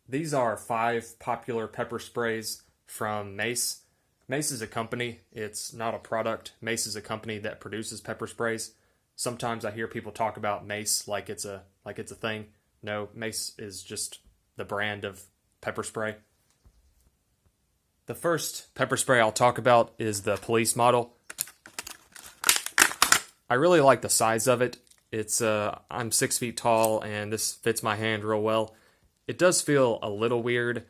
These are 5 popular pepper sprays from Mace. Mace is a company, it's not a product. Mace is a company that produces pepper sprays. Sometimes I hear people talk about Mace like it's a thing. No, Mace is just the brand of pepper spray. The first pepper spray I'll talk about is the police model. I really like the size of it. I'm 6 feet tall and this fits my hand real well. It does feel a little weird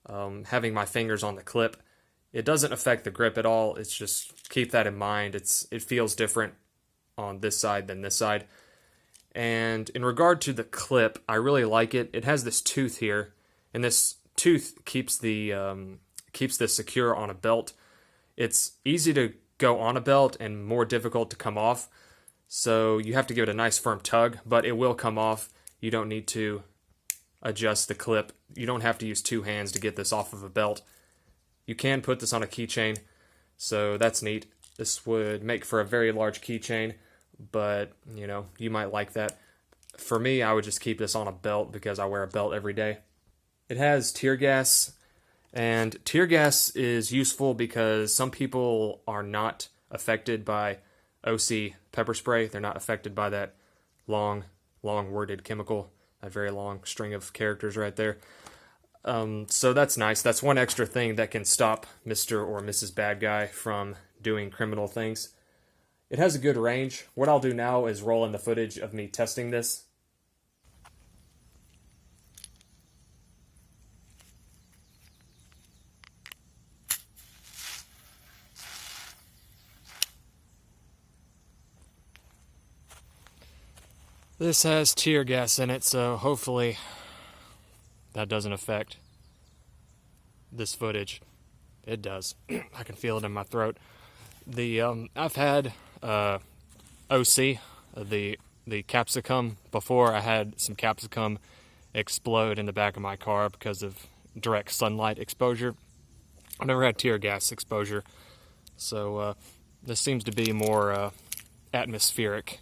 having my fingers on the clip. It doesn't affect the grip at all. It's just keep that in mind. It feels different on this side than this side. And in regard to the clip, I really like it. It has this tooth here, and this tooth keeps this secure on a belt. It's easy to go on a belt and more difficult to come off. So you have to give it a nice firm tug, but it will come off. You don't need to adjust the clip. You don't have to use 2 hands to get this off of a belt. You can put this on a keychain, so that's neat. This would make for a very large keychain, but you might like that. For me, I would just keep this on a belt because I wear a belt every day. It has tear gas, and tear gas is useful because some people are not affected by OC pepper spray. They're not affected by that long worded chemical, that very long string of characters right there. So that's nice. That's one extra thing that can stop Mr. or Mrs. Bad Guy from doing criminal things. It has a good range. What I'll do now is roll in the footage of me testing this. This has tear gas in it, so hopefully that doesn't affect this footage. It does. I can feel it in my throat. I've had OC, the capsicum before. I had some capsicum explode in the back of my car because of direct sunlight exposure. I've never had tear gas exposure, so this seems to be more atmospheric.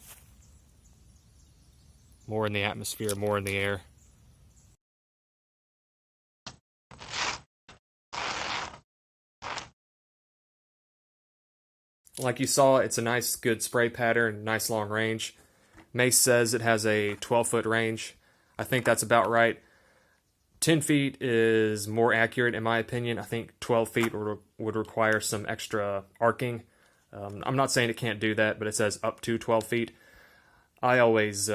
More in the atmosphere, more in the air. Like you saw, it's a nice, good spray pattern, nice long range. Mace says it has a 12-foot range. I think that's about right. 10 feet is more accurate in my opinion. I think 12 feet would require some extra arcing. I'm not saying it can't do that, but it says up to 12 feet. I always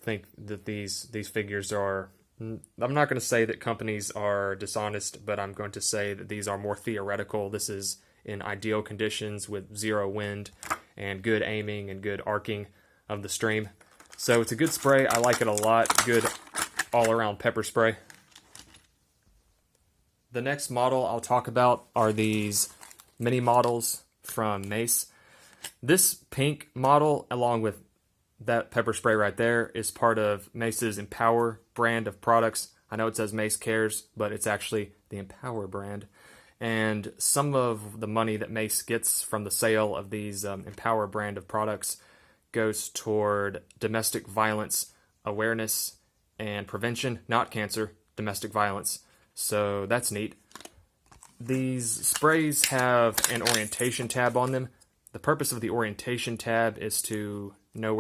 think that these figures are... I'm not going to say that companies are dishonest, but I'm going to say that these are more theoretical. This is in ideal conditions with 0 wind and good aiming and good arcing of the stream. So it's a good spray. I like it a lot. Good all-around pepper spray. The next model I'll talk about are these mini models from Mace. This pink model, along with that pepper spray right there, is part of Mace's Empower brand of products. I know it says Mace Cares, but it's actually the Empower brand. And some of the money that Mace gets from the sale of these Empower brand of products goes toward domestic violence awareness and prevention, not cancer, domestic violence. So that's neat. These sprays have an orientation tab on them. The purpose of the orientation tab is to know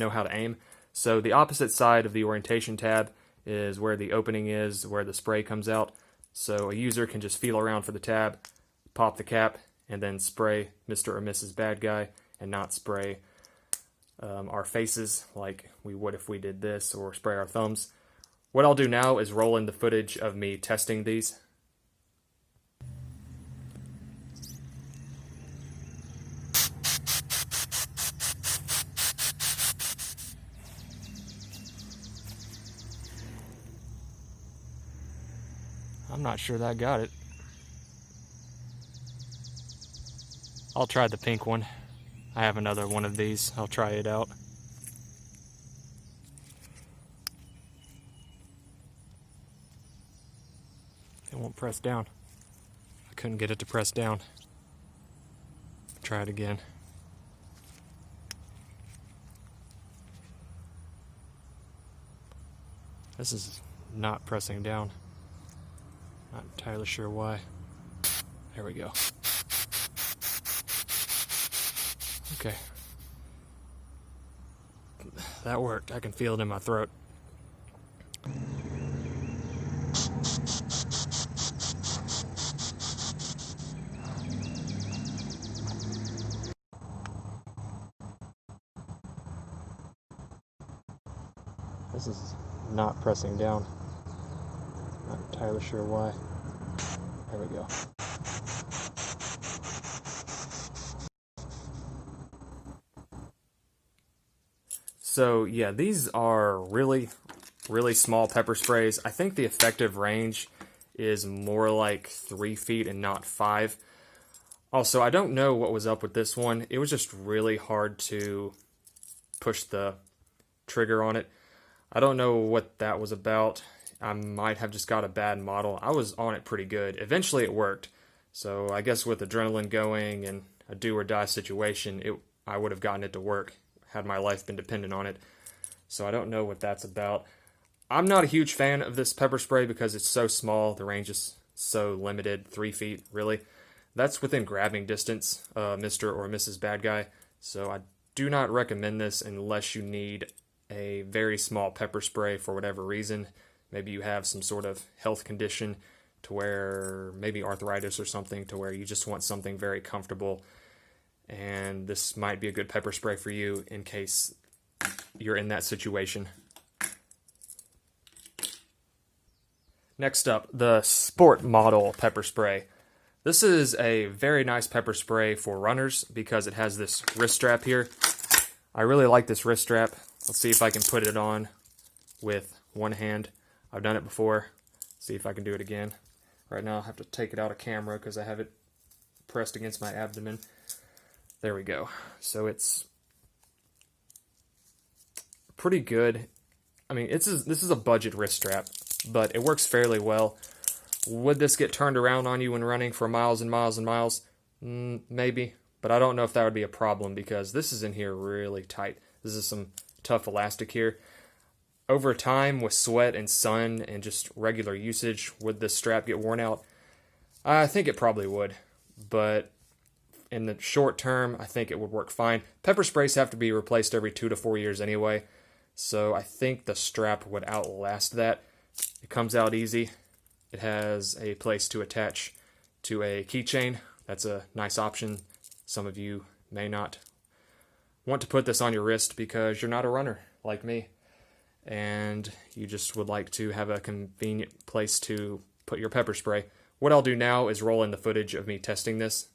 how to aim. So the opposite side of the orientation tab is where the opening is, where the spray comes out. So a user can just feel around for the tab, pop the cap, and then spray Mr. or Mrs. Bad Guy, and not spray our faces like we would if we did this, or spray our thumbs. What I'll do now is roll in the footage of me testing these. I'm not sure that got it. I'll try the pink one. I have another one of these. I'll try it out. It won't press down. I couldn't get it to press down. Try it again. This is not pressing down. Not entirely sure why. There we go. Okay. That worked. I can feel it in my throat. This is not pressing down. Not entirely sure why. There we go. So yeah, these are really small pepper sprays. I think the effective range is more like 3 feet and not 5. Also, I don't know what was up with this one. It was just really hard to push the trigger on it. I don't know what that was about. I might have just got a bad model. I was on it pretty good. Eventually it worked. So I guess with adrenaline going and a do or die situation, I would have gotten it to work had my life been dependent on it. So I don't know what that's about. I'm not a huge fan of this pepper spray because it's so small. The range is so limited, 3 feet, really. That's within grabbing distance, Mr. or Mrs. Bad Guy. So I do not recommend this unless you need a very small pepper spray for whatever reason. Maybe you have some sort of health condition to where, maybe arthritis or something, to where you just want something very comfortable. And this might be a good pepper spray for you in case you're in that situation. Next up, the Sport Model pepper spray. This is a very nice pepper spray for runners because it has this wrist strap here. I really like this wrist strap. Let's see if I can put it on with one hand. I've done it before. See if I can do it again. Right now I have to take it out of camera because I have it pressed against my abdomen. There we go. So it's pretty good. I mean, this is a budget wrist strap, but it works fairly well. Would this get turned around on you when running for miles and miles and miles? Maybe, but I don't know if that would be a problem because this is in here really tight. This is some tough elastic here. Over time, with sweat and sun and just regular usage, would this strap get worn out? I think it probably would, but in the short term, I think it would work fine. Pepper sprays have to be replaced every 2 to 4 years anyway, so I think the strap would outlast that. It comes out easy. It has a place to attach to a keychain. That's a nice option. Some of you may not want to put this on your wrist because you're not a runner like me, and you just would like to have a convenient place to put your pepper spray. What I'll do now is roll in the footage of me testing this.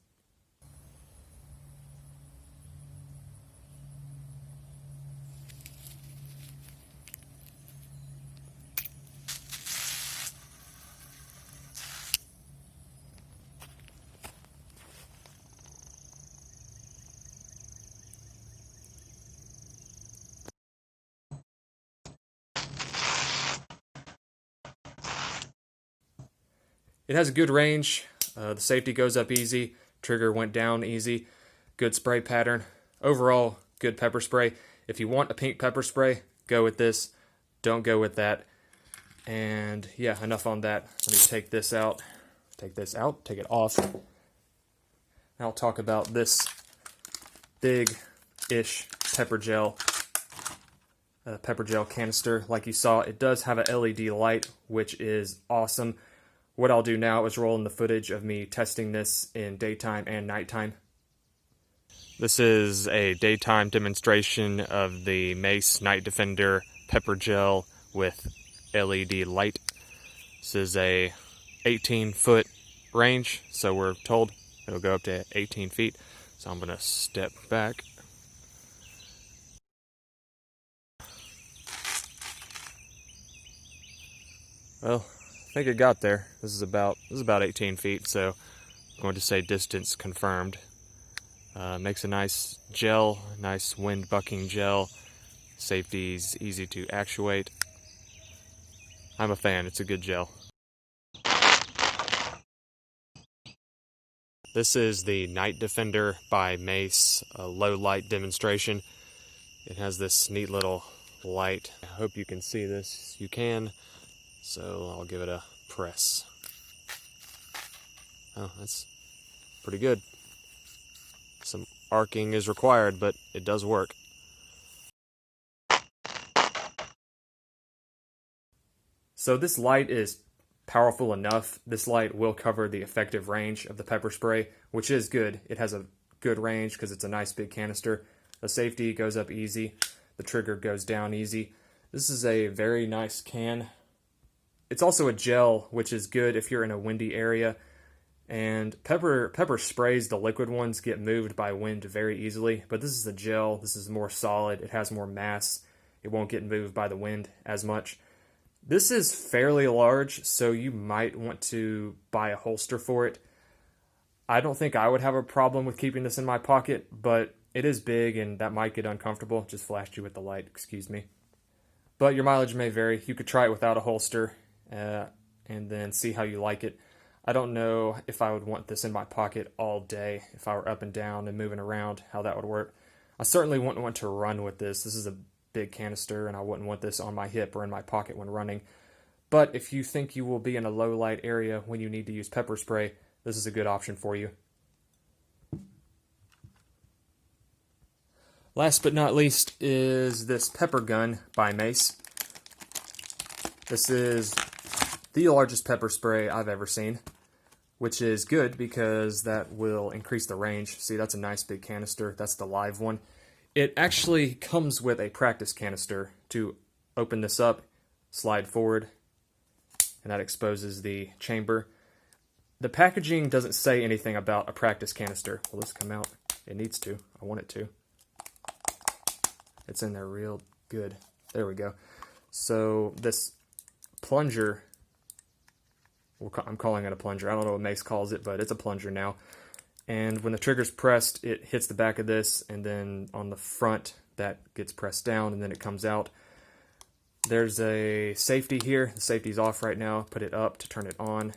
It has a good range. The safety goes up easy. Trigger went down easy. Good spray pattern. Overall, good pepper spray. If you want a pink pepper spray, go with this. Don't go with that. And yeah, enough on that. Let me take this out. Take this out. Take it off. I'll talk about this big-ish pepper gel canister. Like you saw, it does have a LED light, which is awesome. What I'll do now is roll in the footage of me testing this in daytime and nighttime. This is a daytime demonstration of the Mace Night Defender pepper gel with LED light. This is a 18-foot range, so we're told it'll go up to 18 feet. So I'm going to step back. Well, I think it got there. This is about 18 feet, so I'm going to say distance confirmed. Makes a nice gel, nice wind bucking gel. Safety's easy to actuate. I'm a fan. It's a good gel. This is the Night Defender by Mace, a low light demonstration. It has this neat little light. I hope you can see this. You can. So I'll give it a press. Oh, that's pretty good. Some arcing is required, but it does work. So this light is powerful enough. This light will cover the effective range of the pepper spray, which is good. It has a good range because it's a nice big canister. The safety goes up easy. The trigger goes down easy. This is a very nice can. It's also a gel, which is good if you're in a windy area. And pepper sprays, the liquid ones, get moved by wind very easily. But this is a gel. This is more solid. It has more mass. It won't get moved by the wind as much. This is fairly large, so you might want to buy a holster for it. I don't think I would have a problem with keeping this in my pocket, but it is big and that might get uncomfortable. Just flashed you with the light, excuse me. But your mileage may vary. You could try it without a holster and then see how you like it. I don't know if I would want this in my pocket all day, if I were up and down and moving around, how that would work. I certainly wouldn't want to run with this. This is a big canister and I wouldn't want this on my hip or in my pocket when running. But if you think you will be in a low light area when you need to use pepper spray, this is a good option for you. Last but not least is this pepper gun by Mace. This is the largest pepper spray I've ever seen, which is good because that will increase the range. See, that's a nice big canister. That's the live one. It actually comes with a practice canister. To open this up, slide forward, and that exposes the chamber. The packaging doesn't say anything about a practice canister. Will this come out? It needs to. I want it to. It's in there real good. There we go. So this plunger, I'm calling it a plunger. I don't know what Mace calls it, but it's a plunger now. And when the trigger's pressed, it hits the back of this, and then on the front, that gets pressed down, and then it comes out. There's a safety here. The safety's off right now. Put it up to turn it on.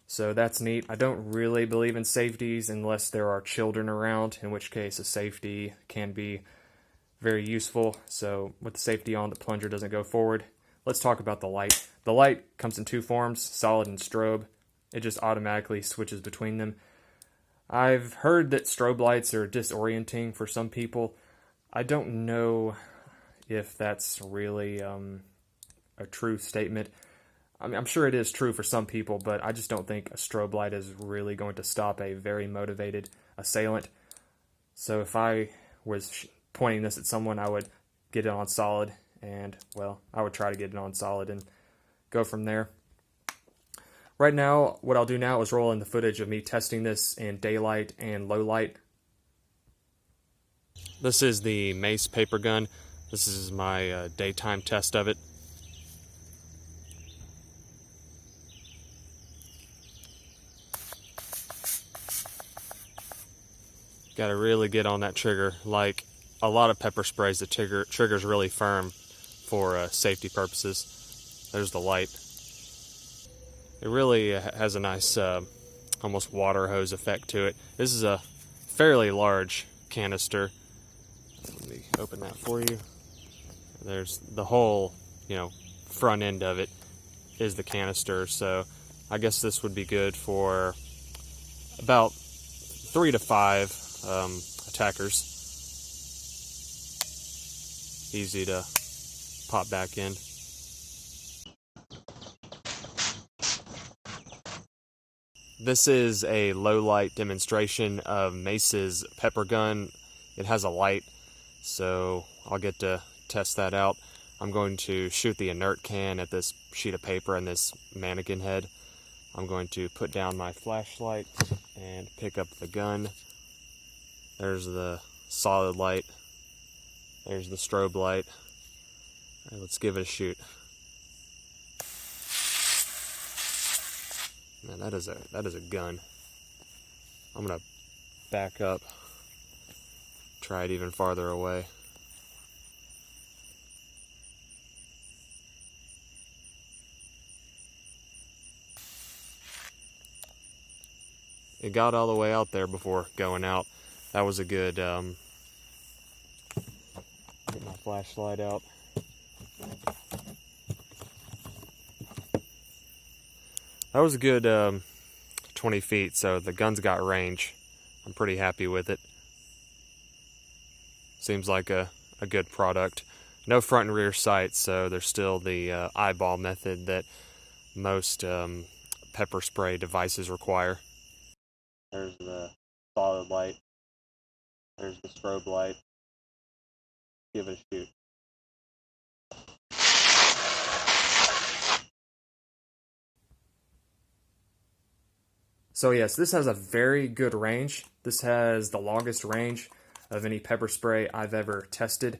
So that's neat. I don't really believe in safeties unless there are children around, in which case a safety can be very useful. So with the safety on, the plunger doesn't go forward. Let's talk about the light. The light comes in two forms, solid and strobe. It just automatically switches between them. I've heard that strobe lights are disorienting for some people. I don't know if that's really a true statement. I mean, I'm sure it is true for some people, but I just don't think a strobe light is really going to stop a very motivated assailant. So if I was pointing this at someone, I would get it on solid, and, well, I would try to get it on solid and go from there. Right now, what I'll do now is roll in the footage of me testing this in daylight and low light. This is the Mace Pepper Gun. This is my daytime test of it. Got to really get on that trigger. Like a lot of pepper sprays, the trigger's really firm for safety purposes. There's the light. It really has a nice, almost water hose effect to it. This is a fairly large canister. Let me open that for you. There's the whole, front end of it is the canister. So I guess this would be good for about 3 to 5 attackers. Easy to pop back in. This is a low light demonstration of Mace's Pepper Gun. It has a light, so I'll get to test that out. I'm going to shoot the inert can at this sheet of paper and this mannequin head. I'm going to put down my flashlight and pick up the gun. There's the solid light. There's the strobe light. All right, let's give it a shoot. Man, that is a gun. I'm gonna back up, try it even farther away. It got all the way out there before going out. That was a good, get my flashlight out. That was a good 20 feet, so the gun's got range. I'm pretty happy with it. Seems like a good product. No front and rear sights, so there's still the eyeball method that most pepper spray devices require. There's the solid light. There's the strobe light. Give it a shoot. So yes, this has a very good range. This has the longest range of any pepper spray I've ever tested.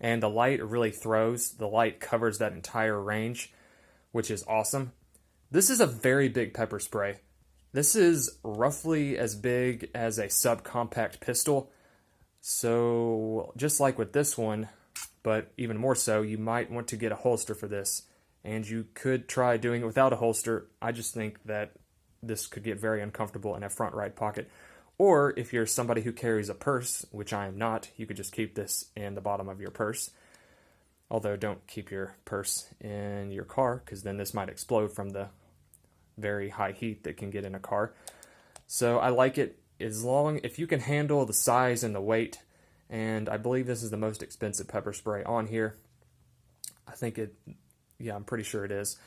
And the light really throws. The light covers that entire range, which is awesome. This is a very big pepper spray. This is roughly as big as a subcompact pistol. So just like with this one, but even more so, you might want to get a holster for this. And you could try doing it without a holster. I just think that this could get very uncomfortable in a front right pocket. Or if you're somebody who carries a purse, which I am not, you could just keep this in the bottom of your purse. Although don't keep your purse in your car, because then this might explode from the very high heat that can get in a car. So I like it if you can handle the size and the weight. And I believe this is the most expensive pepper spray on here. I'm pretty sure it is.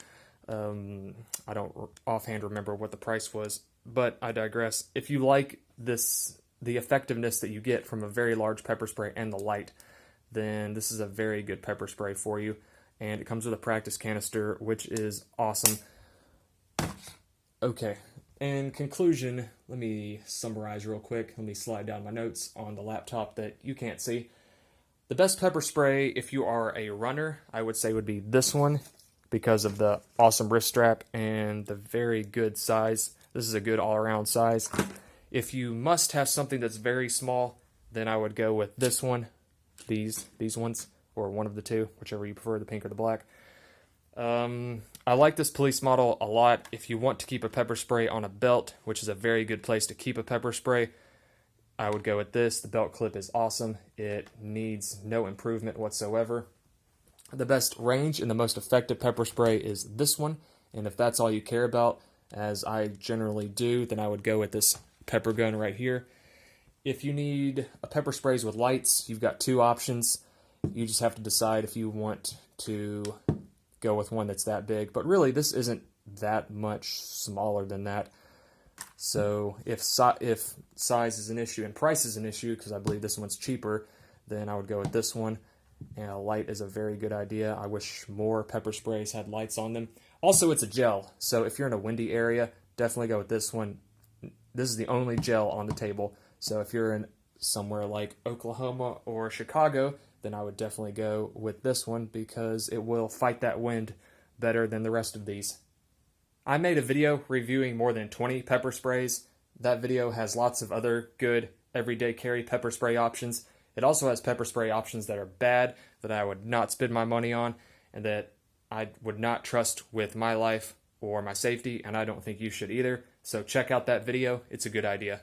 I don't offhand remember what the price was, but I digress. If you like the effectiveness that you get from a very large pepper spray and the light, then this is a very good pepper spray for you. And it comes with a practice canister, which is awesome. Okay, in conclusion, let me summarize real quick. Let me slide down my notes on the laptop that you can't see. The best pepper spray, if you are a runner, I would say would be this one, because of the awesome wrist strap and the very good size. This is a good all-around size. If you must have something that's very small, then I would go with this one, these ones, or one of the two, whichever you prefer, the pink or the black. I like this police model a lot. If you want to keep a pepper spray on a belt, which is a very good place to keep a pepper spray, I would go with this. The belt clip is awesome. It needs no improvement whatsoever. The best range and the most effective pepper spray is this one, and if that's all you care about, as I generally do, then I would go with this pepper gun right here. If you need a pepper sprays with lights, you've got two options. You just have to decide if you want to go with one that's that big, but really this isn't that much smaller than that. So if size is an issue and price is an issue, because I believe this one's cheaper, then I would go with this one. And a light is a very good idea. I wish more pepper sprays had lights on them. Also, it's a gel, so if you're in a windy area, definitely go with this one. This is the only gel on the table, so if you're in somewhere like Oklahoma or Chicago, then I would definitely go with this one because it will fight that wind better than the rest of these. I made a video reviewing more than 20 pepper sprays. That video has lots of other good everyday carry pepper spray options. It also has pepper spray options that are bad, that I would not spend my money on, and that I would not trust with my life or my safety, and I don't think you should either. So check out that video. It's a good idea.